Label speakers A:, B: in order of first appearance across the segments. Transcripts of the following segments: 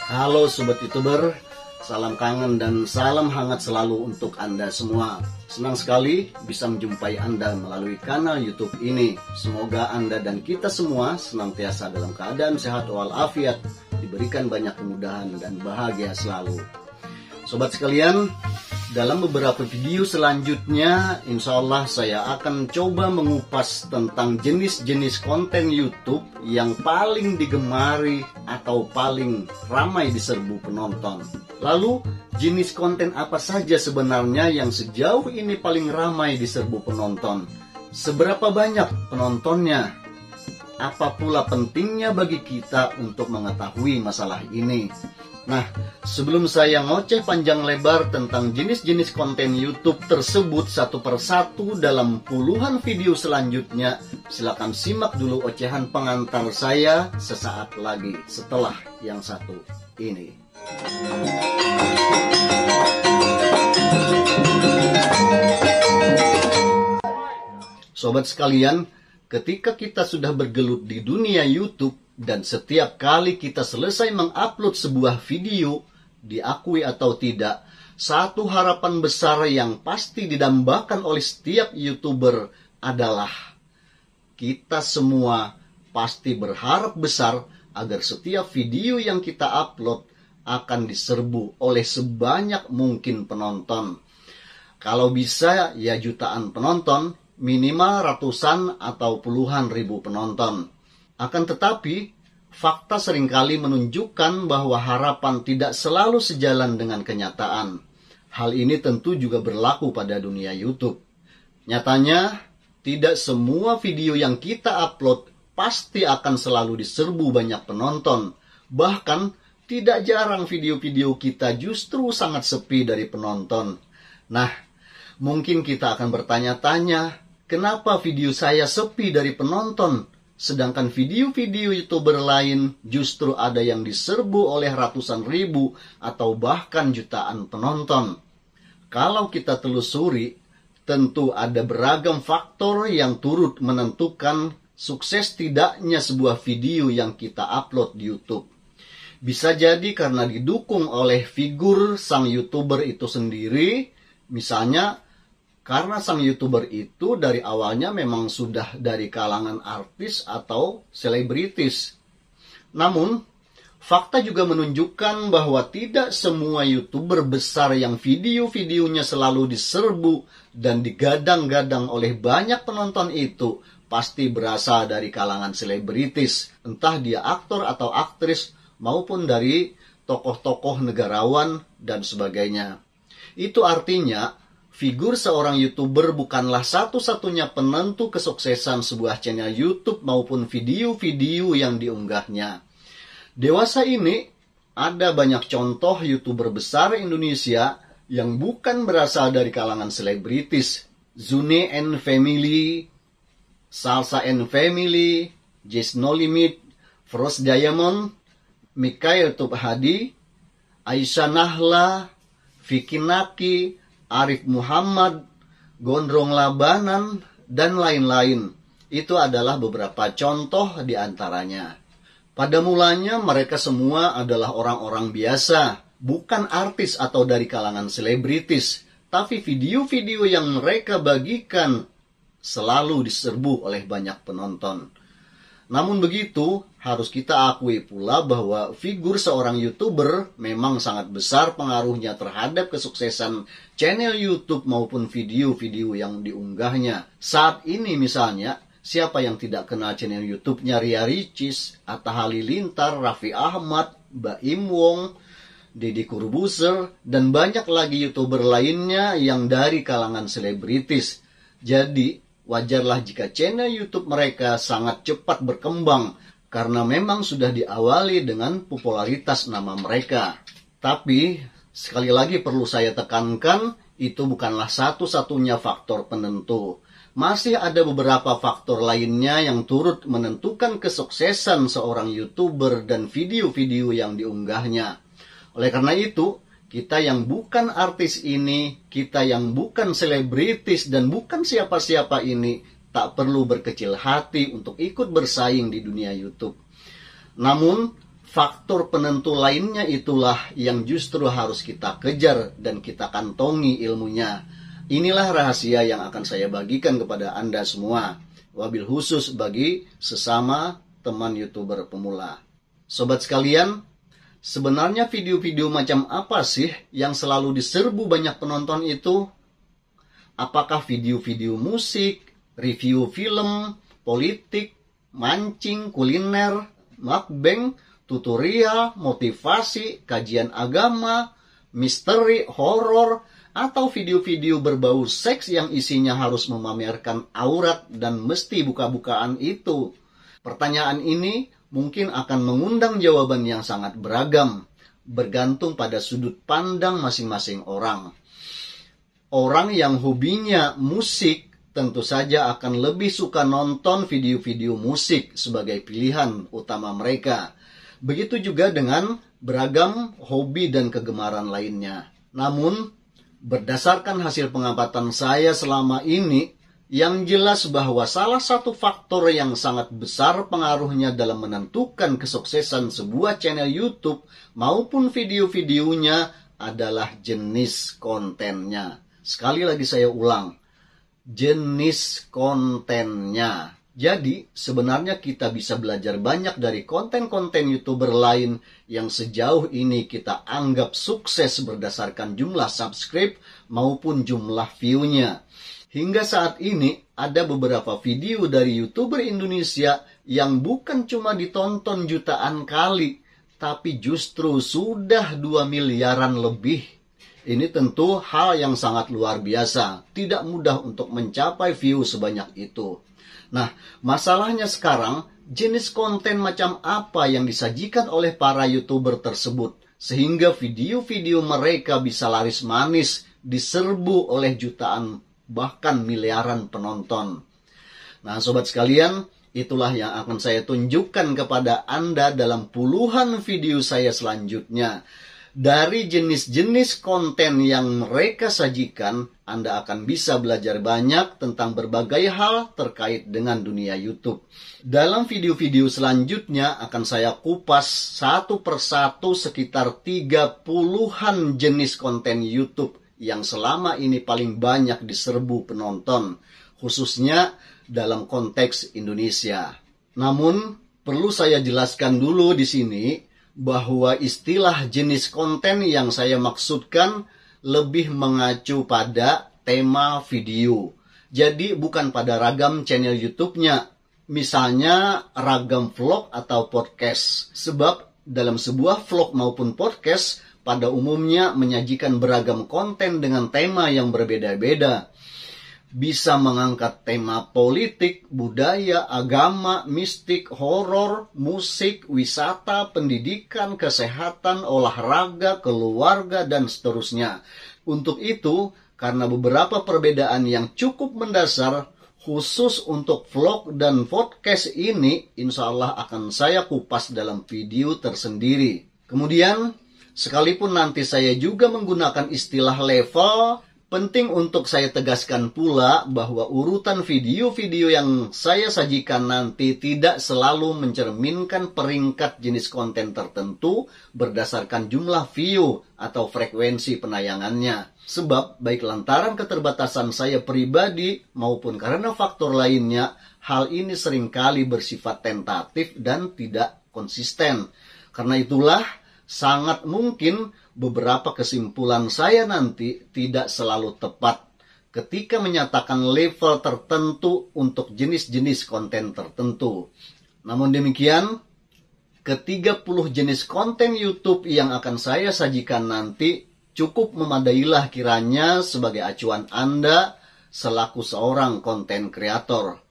A: Halo Sobat YouTuber, salam kangen dan salam hangat selalu untuk Anda semua. Senang sekali bisa menjumpai Anda melalui kanal YouTube ini. Semoga Anda dan kita semua senantiasa dalam keadaan sehat walafiat, diberikan banyak kemudahan dan bahagia selalu. Sobat sekalian, dalam beberapa video selanjutnya, insya Allah saya akan coba mengupas tentang jenis-jenis konten YouTube yang paling digemari atau paling ramai diserbu penonton. Lalu, jenis konten apa saja sebenarnya yang sejauh ini paling ramai diserbu penonton? Seberapa banyak penontonnya? Apa pula pentingnya bagi kita untuk mengetahui masalah ini? Nah, sebelum saya ngoceh panjang lebar tentang jenis-jenis konten YouTube tersebut satu persatu dalam puluhan video selanjutnya, silakan simak dulu ocehan pengantar saya sesaat lagi setelah yang satu ini. Sobat sekalian, ketika kita sudah bergelut di dunia YouTube, dan setiap kali kita selesai mengupload sebuah video, diakui atau tidak, satu harapan besar yang pasti didambakan oleh setiap YouTuber adalah kita semua pasti berharap besar agar setiap video yang kita upload akan diserbu oleh sebanyak mungkin penonton. Kalau bisa ya jutaan penonton, minimal ratusan atau puluhan ribu penonton. Akan tetapi, fakta seringkali menunjukkan bahwa harapan tidak selalu sejalan dengan kenyataan. Hal ini tentu juga berlaku pada dunia YouTube. Nyatanya, tidak semua video yang kita upload pasti akan selalu diserbu banyak penonton. Bahkan, tidak jarang video-video kita justru sangat sepi dari penonton. Nah, mungkin kita akan bertanya-tanya, kenapa video saya sepi dari penonton? Sedangkan video-video YouTuber lain justru ada yang diserbu oleh ratusan ribu atau bahkan jutaan penonton. Kalau kita telusuri, tentu ada beragam faktor yang turut menentukan sukses tidaknya sebuah video yang kita upload di YouTube. Bisa jadi karena didukung oleh figur sang YouTuber itu sendiri, misalnya karena sang YouTuber itu dari awalnya memang sudah dari kalangan artis atau selebritis. Namun, fakta juga menunjukkan bahwa tidak semua YouTuber besar yang video-videonya selalu diserbu dan digadang-gadang oleh banyak penonton itu pasti berasal dari kalangan selebritis. Entah dia aktor atau aktris maupun dari tokoh-tokoh negarawan dan sebagainya. Itu artinya, figur seorang YouTuber bukanlah satu-satunya penentu kesuksesan sebuah channel YouTube maupun video-video yang diunggahnya. Dewasa ini, ada banyak contoh YouTuber besar Indonesia yang bukan berasal dari kalangan selebritis. Zune and Family, Salsa and Family, Jess No Limit, Frost Diamond, Mikhail Tuphadi, Aisyah Nahla, Vicky Naki, Arif Muhammad, Gondrong Labanan, dan lain-lain. Itu adalah beberapa contoh di antaranya. Pada mulanya mereka semua adalah orang-orang biasa, bukan artis atau dari kalangan selebritis, tapi video-video yang mereka bagikan selalu diserbu oleh banyak penonton. Namun begitu, harus kita akui pula bahwa figur seorang YouTuber memang sangat besar pengaruhnya terhadap kesuksesan channel YouTube maupun video-video yang diunggahnya. Saat ini misalnya, siapa yang tidak kenal channel YouTube-nya Ria Ricis, Atta Halilintar, Raffi Ahmad, Baim Wong, Deddy Corbuzier, dan banyak lagi YouTuber lainnya yang dari kalangan selebritis. Jadi, wajarlah jika channel YouTube mereka sangat cepat berkembang karena memang sudah diawali dengan popularitas nama mereka. Tapi, sekali lagi perlu saya tekankan, itu bukanlah satu-satunya faktor penentu. Masih ada beberapa faktor lainnya yang turut menentukan kesuksesan seorang YouTuber dan video-video yang diunggahnya. Oleh karena itu, kita yang bukan artis ini, kita yang bukan selebritis dan bukan siapa-siapa ini, tak perlu berkecil hati untuk ikut bersaing di dunia YouTube. Namun, faktor penentu lainnya itulah yang justru harus kita kejar dan kita kantongi ilmunya. Inilah rahasia yang akan saya bagikan kepada Anda semua, wabil khusus bagi sesama teman YouTuber pemula. Sobat sekalian, sebenarnya video-video macam apa sih yang selalu diserbu banyak penonton itu? Apakah video-video musik, review film, politik, mancing, kuliner, mukbang, tutorial, motivasi, kajian agama, misteri, horor, atau video-video berbau seks yang isinya harus memamerkan aurat dan mesti buka-bukaan itu? Pertanyaan ini mungkin akan mengundang jawaban yang sangat beragam, bergantung pada sudut pandang masing-masing orang. Orang yang hobinya musik tentu saja akan lebih suka nonton video-video musik sebagai pilihan utama mereka. Begitu juga dengan beragam hobi dan kegemaran lainnya. Namun, berdasarkan hasil pengamatan saya selama ini, yang jelas bahwa salah satu faktor yang sangat besar pengaruhnya dalam menentukan kesuksesan sebuah channel YouTube maupun video-videonya adalah jenis kontennya. Sekali lagi saya ulang, jenis kontennya. Jadi, sebenarnya kita bisa belajar banyak dari konten-konten YouTuber lain yang sejauh ini kita anggap sukses berdasarkan jumlah subscribe maupun jumlah view-nya. Hingga saat ini, ada beberapa video dari YouTuber Indonesia yang bukan cuma ditonton jutaan kali, tapi justru sudah 2 miliaran lebih. Ini tentu hal yang sangat luar biasa, tidak mudah untuk mencapai view sebanyak itu. Nah, masalahnya sekarang, jenis konten macam apa yang disajikan oleh para YouTuber tersebut, sehingga video-video mereka bisa laris manis, diserbu oleh jutaan bahkan miliaran penonton. Nah, sobat sekalian, itulah yang akan saya tunjukkan kepada Anda dalam puluhan video saya selanjutnya. Dari jenis-jenis konten yang mereka sajikan, Anda akan bisa belajar banyak tentang berbagai hal terkait dengan dunia YouTube. Dalam video-video selanjutnya akan saya kupas satu persatu sekitar 30-an jenis konten YouTube yang selama ini paling banyak diserbu penonton, khususnya dalam konteks Indonesia. Namun, perlu saya jelaskan dulu di sini bahwa istilah jenis konten yang saya maksudkan lebih mengacu pada tema video. Jadi bukan pada ragam channel YouTube-nya, misalnya ragam vlog atau podcast. Sebab dalam sebuah vlog maupun podcast pada umumnya menyajikan beragam konten dengan tema yang berbeda-beda. Bisa mengangkat tema politik, budaya, agama, mistik, horor, musik, wisata, pendidikan, kesehatan, olahraga, keluarga, dan seterusnya. Untuk itu, karena beberapa perbedaan yang cukup mendasar, khusus untuk vlog dan podcast ini, insya Allah akan saya kupas dalam video tersendiri. Kemudian, sekalipun nanti saya juga menggunakan istilah level, penting untuk saya tegaskan pula bahwa urutan video-video yang saya sajikan nanti tidak selalu mencerminkan peringkat jenis konten tertentu berdasarkan jumlah view atau frekuensi penayangannya. Sebab baik lantaran keterbatasan saya pribadi maupun karena faktor lainnya, hal ini seringkali bersifat tentatif dan tidak konsisten. Karena itulah, sangat mungkin beberapa kesimpulan saya nanti tidak selalu tepat ketika menyatakan level tertentu untuk jenis-jenis konten tertentu. Namun demikian, ke-30 jenis konten YouTube yang akan saya sajikan nanti cukup memadailah kiranya sebagai acuan Anda selaku seorang konten kreator.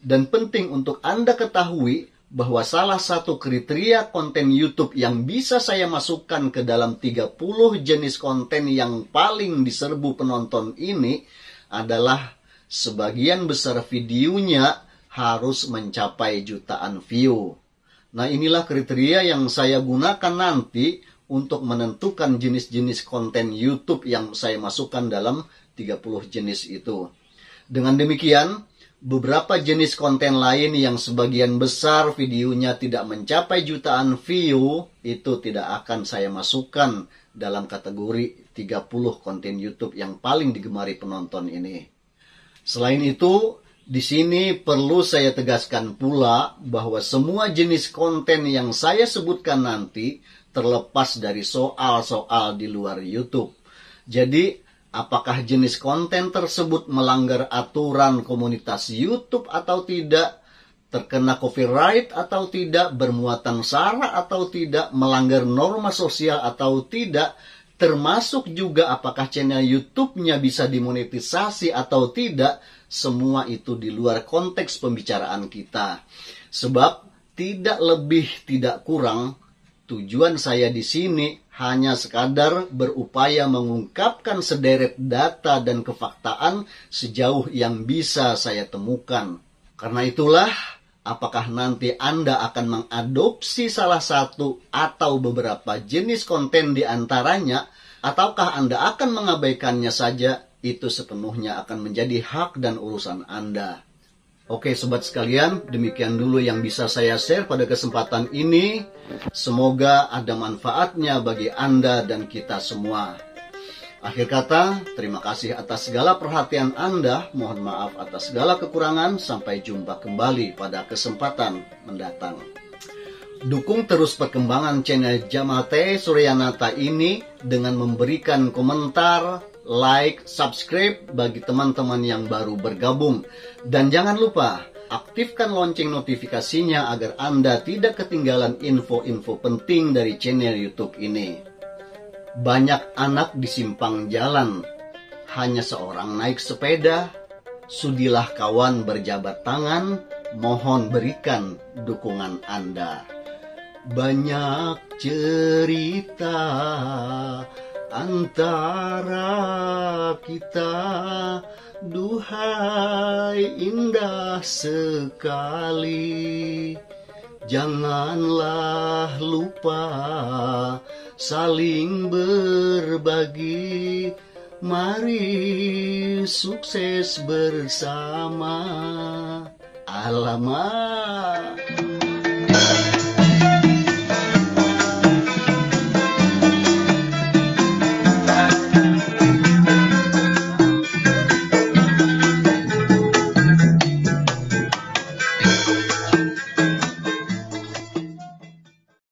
A: Dan penting untuk Anda ketahui bahwa salah satu kriteria konten YouTube yang bisa saya masukkan ke dalam 30 jenis konten yang paling diserbu penonton ini adalah sebagian besar videonya harus mencapai jutaan view. Nah, inilah kriteria yang saya gunakan nanti untuk menentukan jenis-jenis konten YouTube yang saya masukkan dalam 30 jenis itu. Dengan demikian, Beberapa jenis konten lain yang sebagian besar videonya tidak mencapai jutaan view, itu tidak akan saya masukkan dalam kategori 30 konten YouTube yang paling digemari penonton ini. Selain itu, di sini perlu saya tegaskan pula bahwa semua jenis konten yang saya sebutkan nanti terlepas dari soal-soal di luar YouTube. Jadi, apakah jenis konten tersebut melanggar aturan komunitas YouTube atau tidak, terkena copyright atau tidak, bermuatan sara atau tidak, melanggar norma sosial atau tidak, termasuk juga apakah channel YouTube-nya bisa dimonetisasi atau tidak, semua itu di luar konteks pembicaraan kita. Sebab tidak lebih tidak kurang, tujuan saya di sini hanya sekadar berupaya mengungkapkan sederet data dan kefaktaan sejauh yang bisa saya temukan. Karena itulah, apakah nanti Anda akan mengadopsi salah satu atau beberapa jenis konten di antaranya, ataukah Anda akan mengabaikannya saja, itu sepenuhnya akan menjadi hak dan urusan Anda. Oke sobat sekalian, demikian dulu yang bisa saya share pada kesempatan ini. Semoga ada manfaatnya bagi Anda dan kita semua. Akhir kata, terima kasih atas segala perhatian Anda. Mohon maaf atas segala kekurangan. Sampai jumpa kembali pada kesempatan mendatang. Dukung terus perkembangan channel Jamal T. Suryanata ini dengan memberikan komentar, like, subscribe bagi teman-teman yang baru bergabung. Dan jangan lupa, aktifkan lonceng notifikasinya agar Anda tidak ketinggalan info-info penting dari channel YouTube ini. Banyak anak di simpang jalan, hanya seorang naik sepeda. Sudilah kawan berjabat tangan, mohon berikan dukungan Anda. Banyak cerita antara kita, duhai indah sekali. Janganlah lupa saling berbagi. Mari sukses bersama. Alamak.